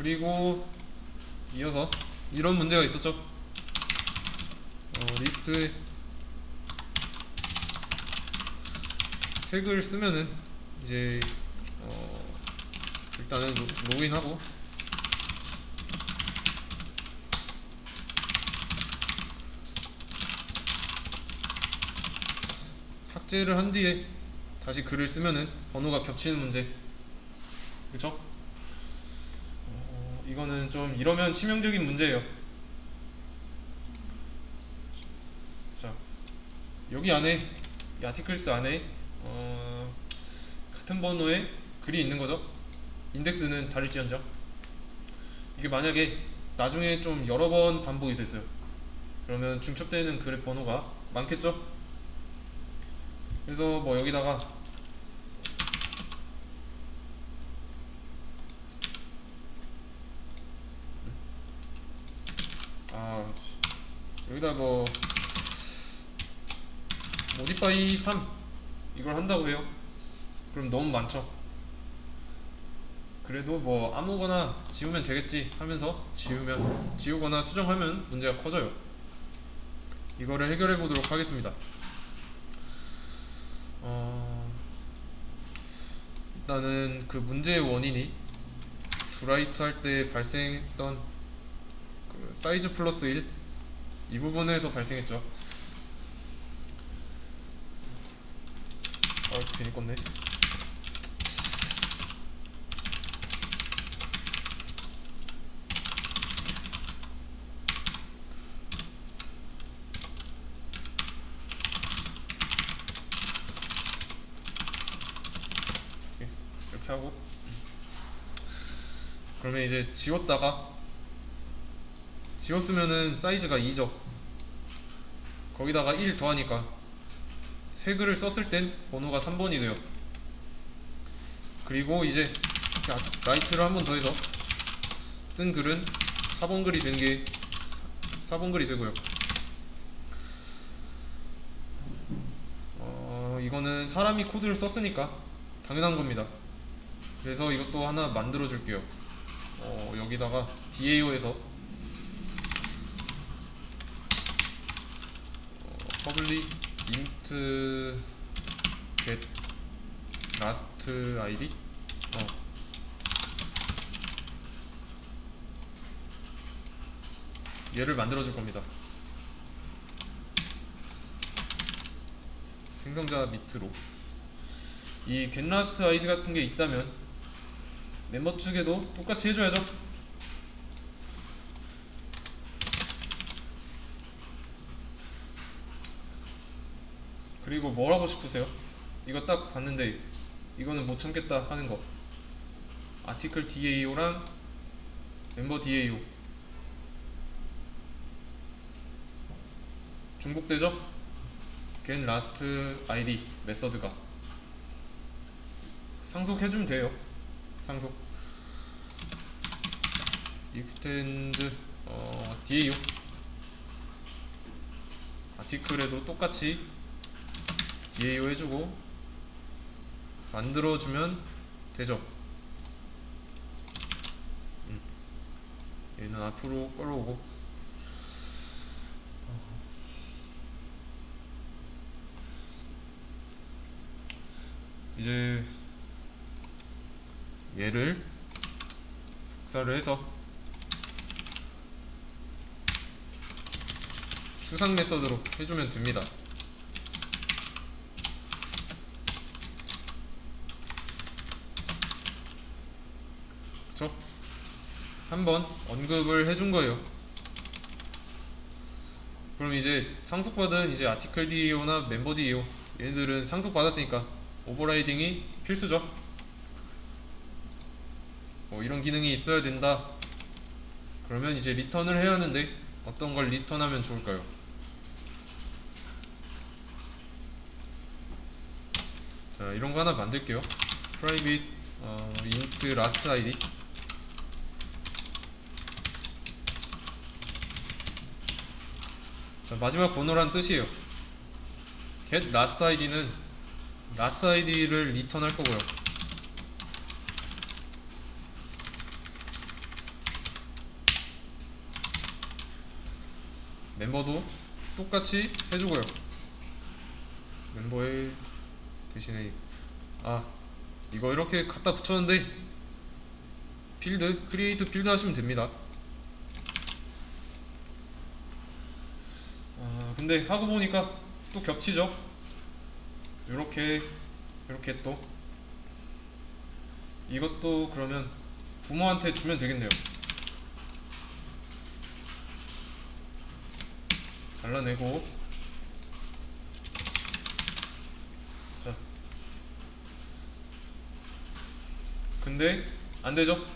그리고 이어서 이런 문제가 있었죠. 리스트에 색을 쓰면은 이제 일단은 로그인하고 삭제를 한 뒤에 다시 글을 쓰면은 번호가 겹치는 문제. 그쵸? 이거는 좀 이러면 치명적인 문제예요. 자, 여기 안에 이 아티클스 안에 같은 번호의 글이 있는 거죠. 인덱스는 다를지언정. 이게 만약에 나중에 좀 여러 번 반복이 됐어요. 그러면 중첩되는 글의 번호가 많겠죠. 그래서 뭐 여기다가 여기다 뭐 modify 3 이걸 한다고 해요. 그럼 너무 많죠. 그래도 뭐 아무거나 지우면 되겠지 하면서 지우거나 수정하면 문제가 커져요. 이거를 해결해 보도록 하겠습니다. 일단은 그 문제의 원인이 두라이트 할 때 발생했던 그 사이즈 플러스 1 이 부분에서 발생했죠. 괜히 껐네. 이렇게 하고 그러면 이제 지웠으면은 사이즈가 2죠. 거기다가 1 더하니까 새 글을 썼을 땐 번호가 3번이 돼요. 그리고 이제 라이트를 한 번 더해서 쓴 글은 4번 글이 되는 게 4번 글이 되고요. 이거는 사람이 코드를 썼으니까 당연한 겁니다. 그래서 이것도 하나 만들어 줄게요. 여기다가 DAO에서 public int get last id 얘를 만들어 줄 겁니다. 생성자 밑으로 이 get last id 같은 게 있다면 멤버 측에도 똑같이 해줘야죠. 그리고 뭘 하고 싶으세요? 이거 딱 봤는데 이거는 못 참겠다 하는 거 아티클 DAO랑 멤버 DAO 중복되죠? get last id 메서드가 상속해주면 돼요. 상속 extend DAO 아티클에도 똑같이 DAO 해주고 만들어주면 되죠. 얘는 앞으로 끌어오고 이제 얘를 복사를 해서 추상 메서드로 해주면 됩니다. 그쵸? 한번 언급을 해준 거예요. 그럼 이제 상속받은 이제 아티클 DAO나 멤버 DAO 얘네들은 상속받았으니까 오버라이딩이 필수죠. 이런 기능이 있어야 된다. 그러면 이제 리턴을 해야 하는데 어떤 걸 리턴하면 좋을까요? 자, 이런 거 하나 만들게요. private int last id 자, 마지막 번호란 뜻이에요. get last id는 last id를 리턴할 거고요. 멤버도 똑같이 해주고요. 멤버의 대신에 이거 이렇게 갖다 붙였는데 필드 크리에이트 필드 하시면 됩니다. 근데 하고 보니까 또 겹치죠. 요렇게 또 이것도 그러면 부모한테 주면 되겠네요. 잘라내고, 자, 근데 안 되죠?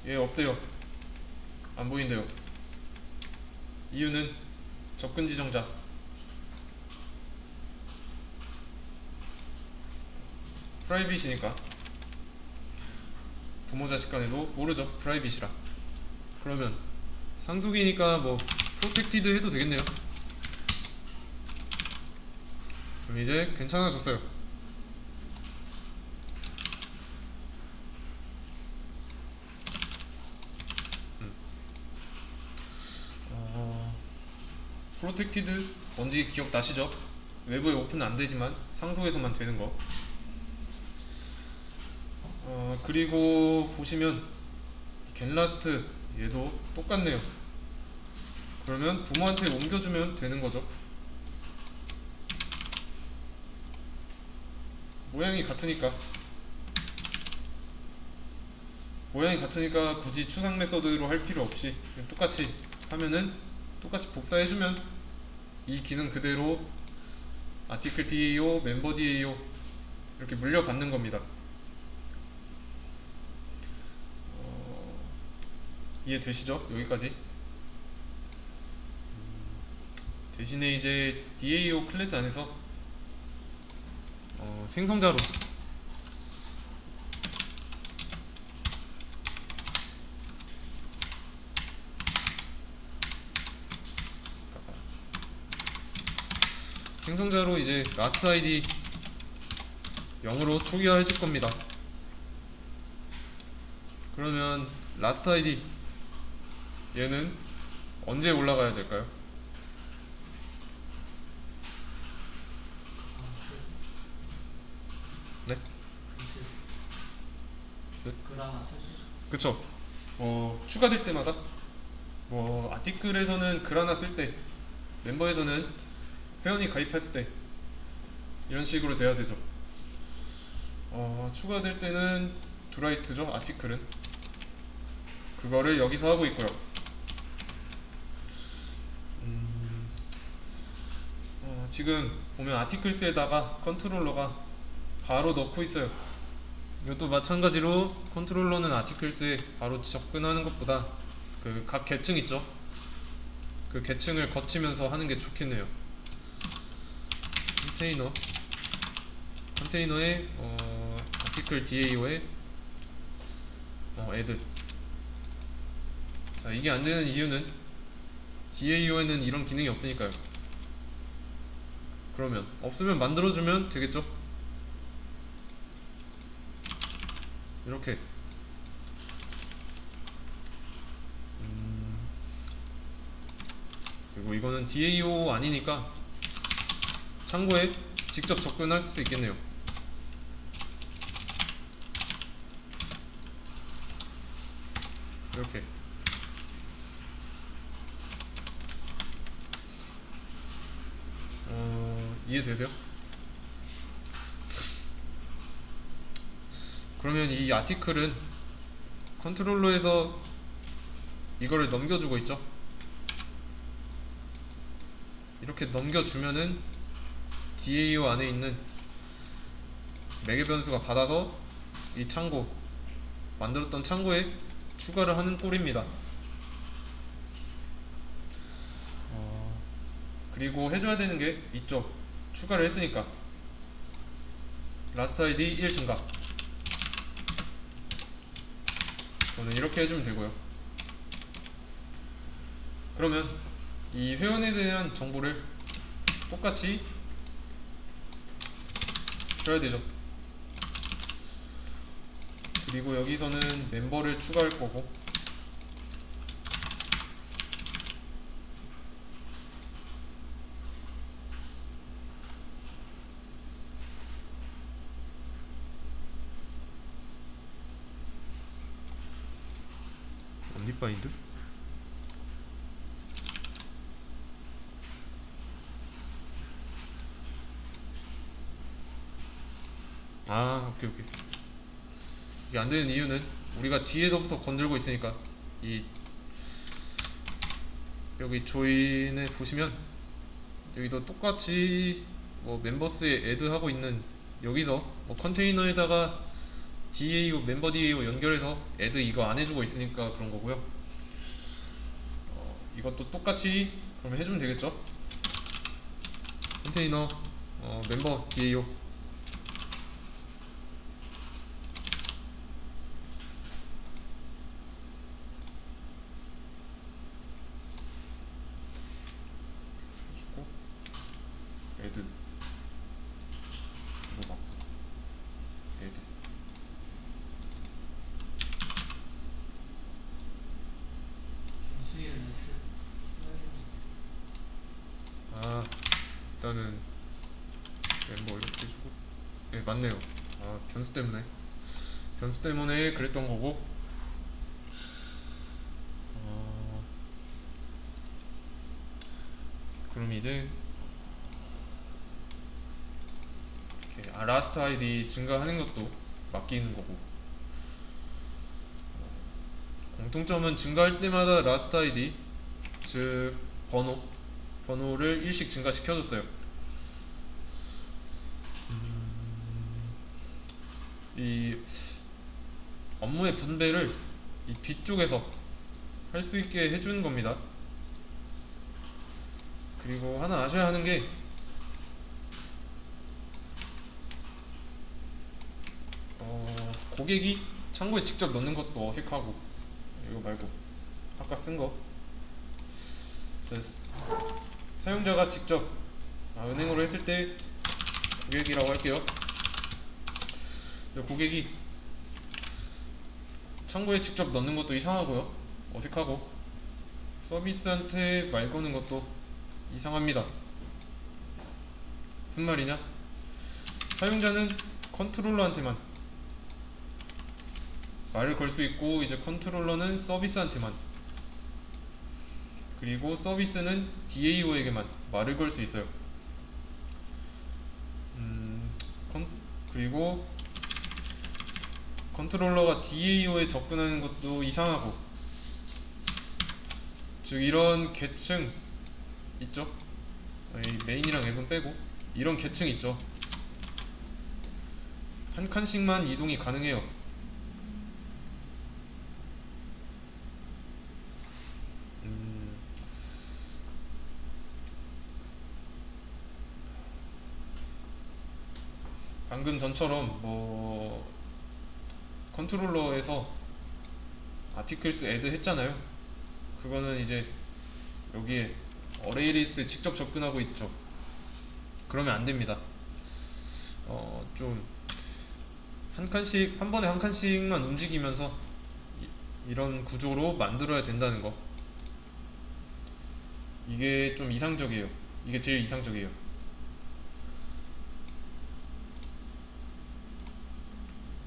얘 없대요. 안 보인대요. 이유는 접근 지정자 프라이빗이니까. 부모 자식 간에도 모르죠, 프라이빗이라. 그러면 상속이니까 뭐 프로텍티드 해도 되겠네요. 그럼 이제 괜찮아졌어요. 프로텍티드 뭔지 기억나시죠? 외부에 오픈은 안 되지만 상속에서만 되는 거. 그리고 보시면 겟라스트 얘도 똑같네요. 그러면 부모한테 옮겨주면 되는 거죠. 모양이 같으니까 굳이 추상 메서드로 할 필요 없이 똑같이 하면은, 똑같이 복사해주면 이 기능 그대로 아티클 DAO, 멤버 DAO 이렇게 물려받는 겁니다. 이해되시죠? 여기까지. 대신에 이제 DAO 클래스 안에서 생성자로 이제 라스트 아이디 0으로 초기화 해줄 겁니다. 그러면 라스트 아이디 얘는 언제 올라가야 될까요? 네? 그쵸. 추가될 때마다 아티클에서는 글 하나 쓸 때, 멤버에서는 회원이 가입했을 때 이런 식으로 돼야 되죠. 추가될 때는 두라이트죠. 아티클은 그거를 여기서 하고 있고요. 지금 보면 아티클스에다가 컨트롤러가 바로 넣고 있어요. 이것도 마찬가지로 컨트롤러는 아티클스에 바로 접근하는 것보다 그 각 계층 있죠? 그 계층을 거치면서 하는 게 좋겠네요. 컨테이너에 아티클 DAO에 add. 자, 이게 안 되는 이유는 DAO에는 이런 기능이 없으니까요. 그러면 없으면 만들어주면 되겠죠? 이렇게. 그리고 이거는 DAO 아니니까 창고에 직접 접근할 수 있겠네요. 이렇게. 이해되세요? 그러면 이 아티클은 컨트롤러에서 이거를 넘겨주고 있죠. 이렇게 넘겨주면은 DAO 안에 있는 매개 변수가 받아서 이 창고, 만들었던 창고에 추가를 하는 꼴입니다. 그리고 해줘야 되는 게 있죠. 추가를 했으니까 라스트 아이디 1 증가. 저는 이렇게 해주면 되고요. 그러면 이 회원에 대한 정보를 똑같이 줘야 되죠. 그리고 여기서는 멤버를 추가할 거고, 언디바인드? 아, 오케이 오케이. 이게 안 되는 이유는 우리가 뒤에서부터 건들고 있으니까. 이 여기 조인에 보시면 여기도 똑같이 뭐 멤버스에 애드 하고 있는, 여기서 뭐 컨테이너에다가 DAO 멤버 DAO 연결해서 애드 이거 안 해주고 있으니까 그런 거고요. 이것도 똑같이 그러면 해주면 되겠죠. 컨테이너 멤버 DAO. 해주고 애드 이거 맞고 애드. 아, 일단은 멤버 이렇게 해주고. 네, 맞네요. 아, 변수 때문에 그랬던 거고. 어, 그럼 이제 이렇게 라스트 아이디 증가하는 것도 맡기는 거고. 공통점은 증가할 때마다 라스트 아이디, 즉 번호를 일씩 증가시켜줬어요. 이 업무의 분배를 이 뒤쪽에서 할 수 있게 해주는 겁니다. 그리고 하나 아셔야 하는 게, 고객이 창고에 직접 넣는 것도 어색하고, 이거 말고 아까 쓴 거, 사용자가 직접 은행으로 했을 때 고객이라고 할게요. 고객이 창고에 직접 넣는 것도 이상하고요, 어색하고, 서비스한테 말 거는 것도 이상합니다. 무슨 말이냐? 사용자는 컨트롤러한테만 말을 걸 수 있고, 이제 컨트롤러는 서비스한테만, 그리고 서비스는 DAO에게만 말을 걸 수 있어요. 그리고 컨트롤러가 DAO에 접근하는 것도 이상하고, 즉 이런 계층 있죠? 메인이랑 앱은 빼고 이런 계층 있죠? 한 칸씩만 이동이 가능해요. 방금 전처럼 뭐 컨트롤러에서 아티클스 애드 했잖아요. 그거는 이제 여기에 어레이 리스트 직접 접근하고 있죠. 그러면 안 됩니다. 좀 한 칸씩, 한 번에 한 칸씩만 움직이면서 이런 구조로 만들어야 된다는 거. 이게 좀 이상적이에요. 이게 제일 이상적이에요.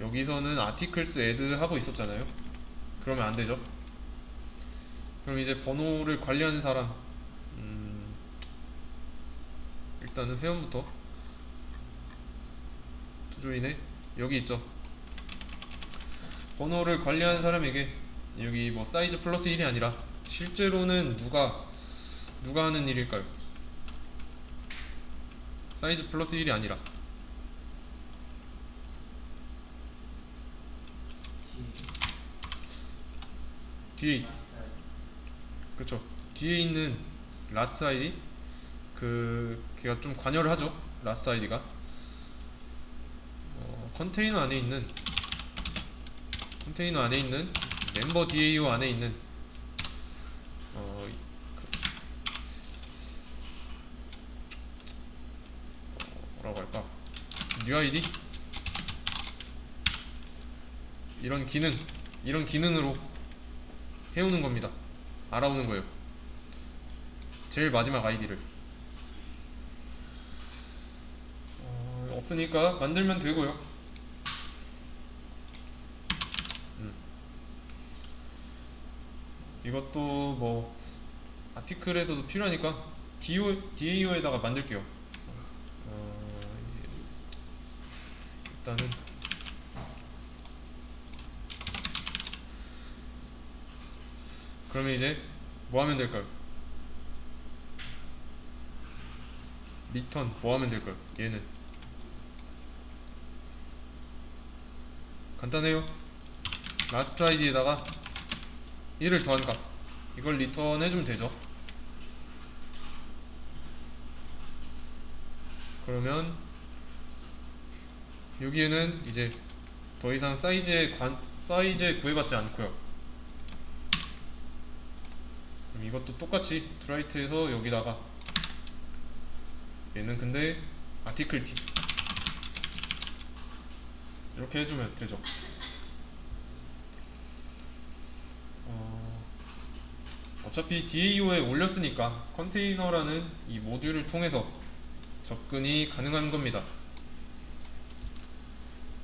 여기서는 아티클스 애드 하고 있었잖아요. 그러면 안 되죠. 그럼 이제 번호를 관리하는 사람, 일단은 회원부터 투조인에 여기 있죠. 번호를 관리하는 사람에게 여기 뭐 사이즈 플러스 1이 아니라 실제로는 누가 하는 일일까요? 사이즈 플러스 1이 아니라 뒤에 그쵸, 뒤에 있는 라스트 아이디, 걔가 좀 관여를 하죠. 라스트 아이디가 컨테이너 안에 있는 멤버 DAO 안에 있는 어, 뭐라고 할까, 뉴 아이디, 이런 기능으로 해오는 겁니다. 알아오는 거예요. 제일 마지막 아이디를 없으니까 만들면 되고요. 이것도 뭐 아티클에서도 필요하니까 DAO에다가 만들게요. 일단은 그러면 이제 뭐 하면 될까요? 리턴 뭐 하면 될까요? 얘는 간단해요. 라스트 아이디에다가 1을 더한 값, 이걸 리턴 해주면 되죠. 그러면 여기에는 이제 더 이상 사이즈에 구애받지 않고요. 그럼 이것도 똑같이 트라이트해서 여기다가 얘는 근데 아티클 D 이렇게 해주면 되죠. 어차피 DAO에 올렸으니까 컨테이너라는 이 모듈을 통해서 접근이 가능한 겁니다.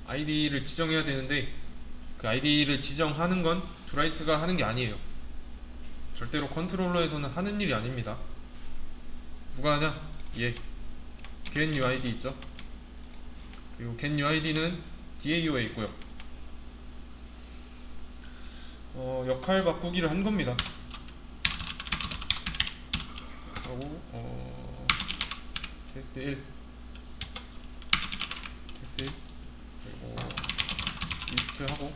아이디를 지정해야 되는데 그 아이디를 지정하는 건 드라이트가 하는 게 아니에요. 절대로 컨트롤러에서는 하는 일이 아닙니다. 누가 하냐? 얘 getUID 있죠? 그리고 getUID는 DAO에 있고요. 역할 바꾸기를 한 겁니다. 하고 테스트 1 그리고 리스트 하고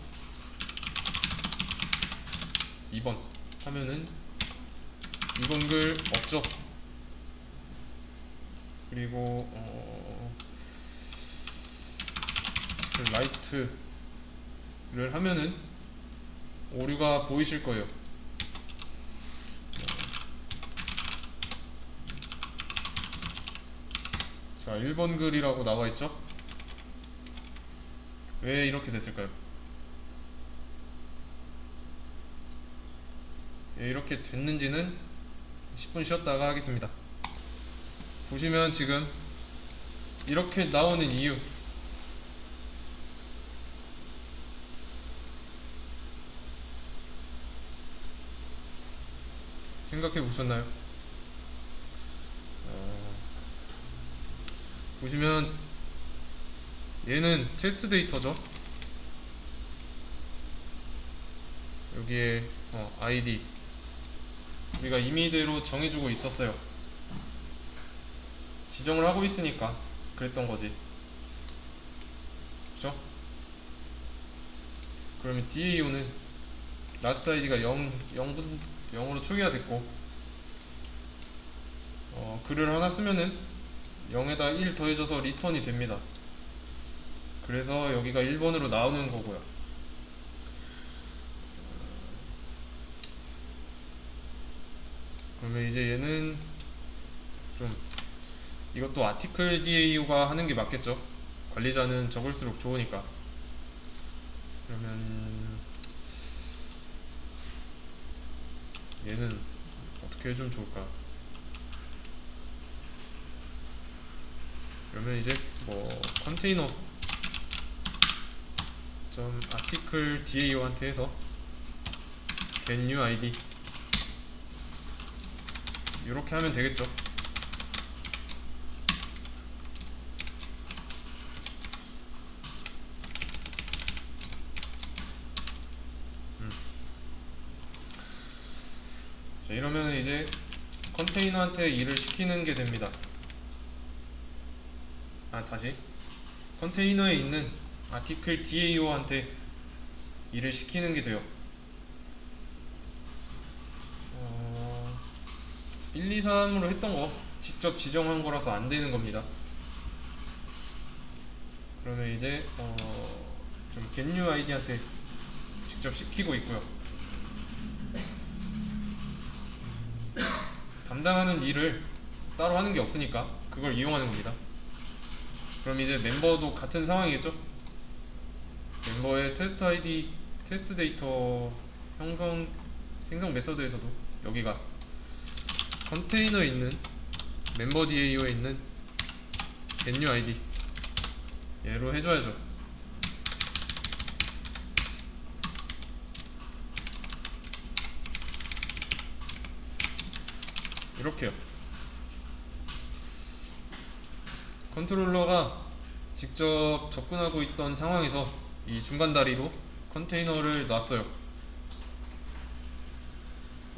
2번 하면은 2번 글 없죠. 그리고 라이트를 하면은 오류가 보이실 거예요. 자, 1번 글이라고 나와 있죠? 왜 이렇게 됐을까요? 왜 이렇게 됐는지는 10분 쉬었다가 하겠습니다. 보시면 지금 이렇게 나오는 이유, 생각해 보셨나요? 보시면 얘는 테스트 데이터죠. 여기에 ID 우리가 임의대로 정해주고 있었어요. 지정을 하고 있으니까 그랬던 거지. 그쵸? 그러면 DAO는 라스트 아이디가 0으로 초기화 됐고 글을 하나 쓰면은 0에다 1 더해져서 리턴이 됩니다. 그래서 여기가 1번으로 나오는 거고요. 그러면 이제 얘는 좀 이것도 아티클 DAO가 하는 게 맞겠죠? 관리자는 적을수록 좋으니까. 그러면 얘는 어떻게 해주면 좋을까? 그러면 이제 뭐 컨테이너 article DAO한테 해서 getNewID 이렇게 하면 되겠죠. 자, 이러면 이제 컨테이너한테 일을 시키는 게 됩니다. 다시 컨테이너에 있는 아티클 DAO한테 일을 시키는 게 돼요. 1, 2, 3으로 했던 거 직접 지정한 거라서 안 되는 겁니다. 그러면 이제 좀 getNewID한테 직접 시키고 있고요. 담당하는 일을 따로 하는 게 없으니까 그걸 이용하는 겁니다. 그럼 이제 멤버도 같은 상황이겠죠? 멤버의 테스트 아이디, 테스트 데이터 생성 메서드에서도 여기가 컨테이너에 있는 멤버 DAO에 있는 getNewID 얘로 해줘야죠. 이렇게요. 컨트롤러가 직접 접근하고 있던 상황에서 이 중간 다리로 컨테이너를 놨어요.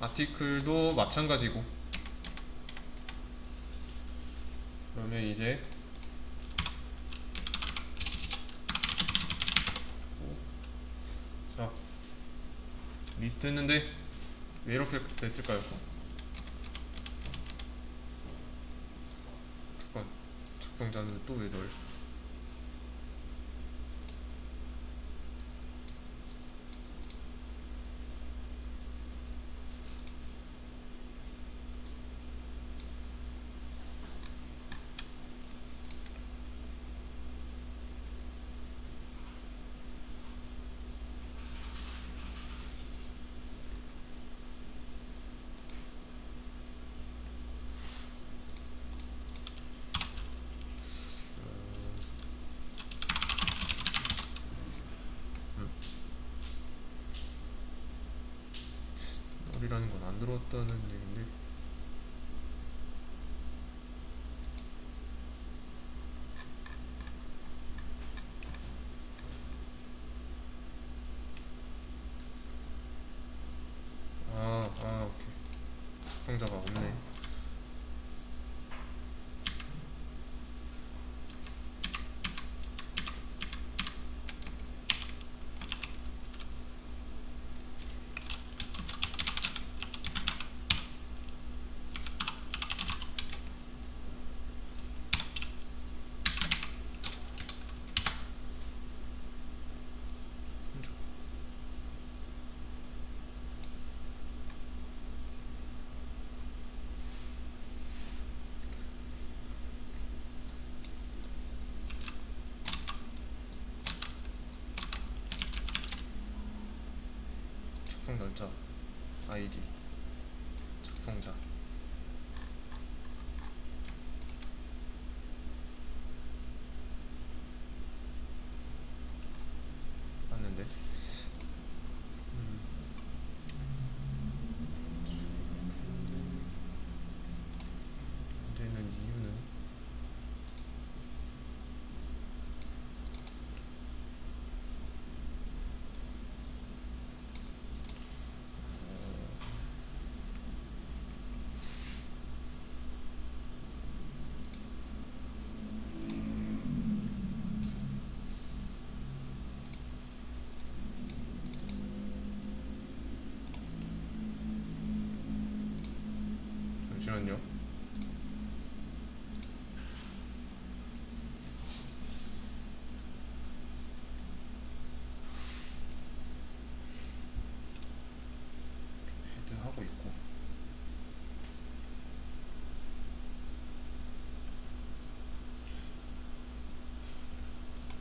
아티클도 마찬가지고. 그러면 이제 자, 리스트 했는데 왜 이렇게 됐을까요? 잠깐, 작성자는 또 왜 넣어요? 열이라는 건 안 들어왔다는 얘기인데. 오케이. 작성자가 없네. 작성 날짜, 아이디, 작성자. 맞는데? 안 되는 이유는 잠시만요. 헤드 하고 있고.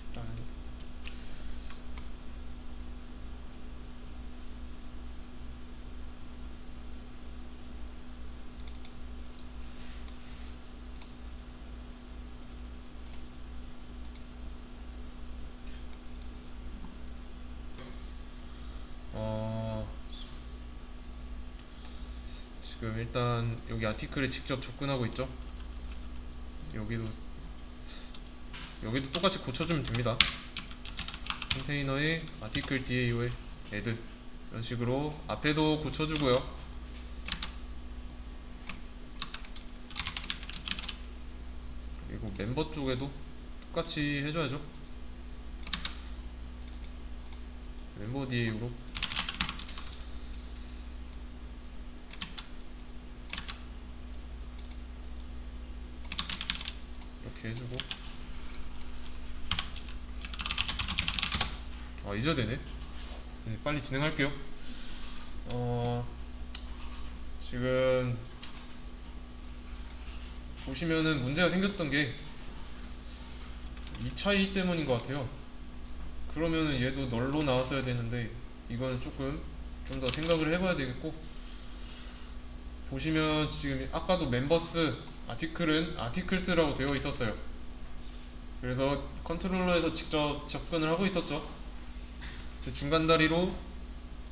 일단 지금 일단 여기 아티클에 직접 접근하고 있죠. 여기도 똑같이 고쳐주면 됩니다. 컨테이너에 아티클 DAO에 add 이런 식으로 앞에도 고쳐주고요. 그리고 멤버 쪽에도 똑같이 해줘야죠. 멤버 DAO로 이렇게 해주고. 잊어야 되네. 네, 빨리 진행할게요. 지금 보시면은 문제가 생겼던 게 이 차이 때문인 것 같아요. 그러면은 얘도 널로 나왔어야 되는데 이거는 조금 좀 더 생각을 해봐야 되겠고, 보시면 지금 아까도 멤버스 아티클은 아티클스라고 되어 있었어요. 그래서 컨트롤러에서 직접 접근을 하고 있었죠. 중간 다리로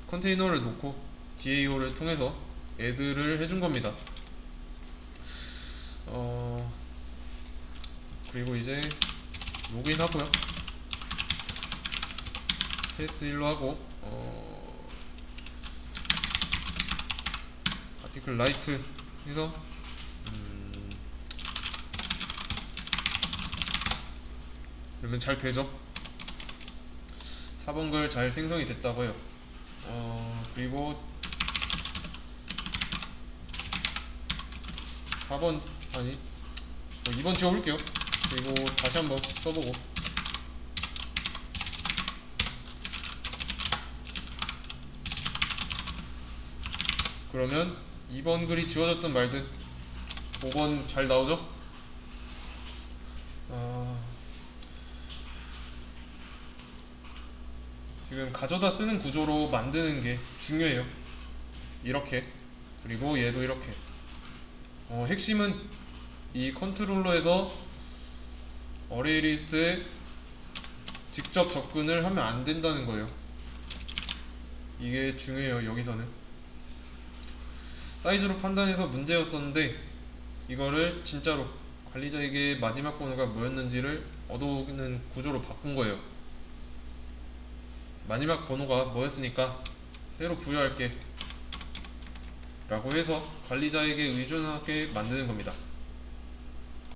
컨테이너를 놓고 DAO를 통해서 add를 해준 겁니다. 그리고 이제 로그인 하고요. 테스트 1로 하고 아티클 라이트 해서 그러면 잘 되죠. 4번 글 잘 생성이 됐다고요. 그리고 4번 아니 2번 지워볼게요. 그리고 다시 한번 써보고 그러면 2번 글이 지워졌든 말든 5번 잘 나오죠? 지금 가져다 쓰는 구조로 만드는 게 중요해요. 이렇게 그리고 얘도 이렇게 핵심은 이 컨트롤러에서 어레이 리스트에 직접 접근을 하면 안 된다는 거예요. 이게 중요해요. 여기서는 사이즈로 판단해서 문제였었는데 이거를 진짜로 관리자에게 마지막 번호가 뭐였는지를 얻어오는 구조로 바꾼 거예요. 마지막 번호가 뭐였으니까 새로 부여할게 라고 해서 관리자에게 의존하게 만드는 겁니다.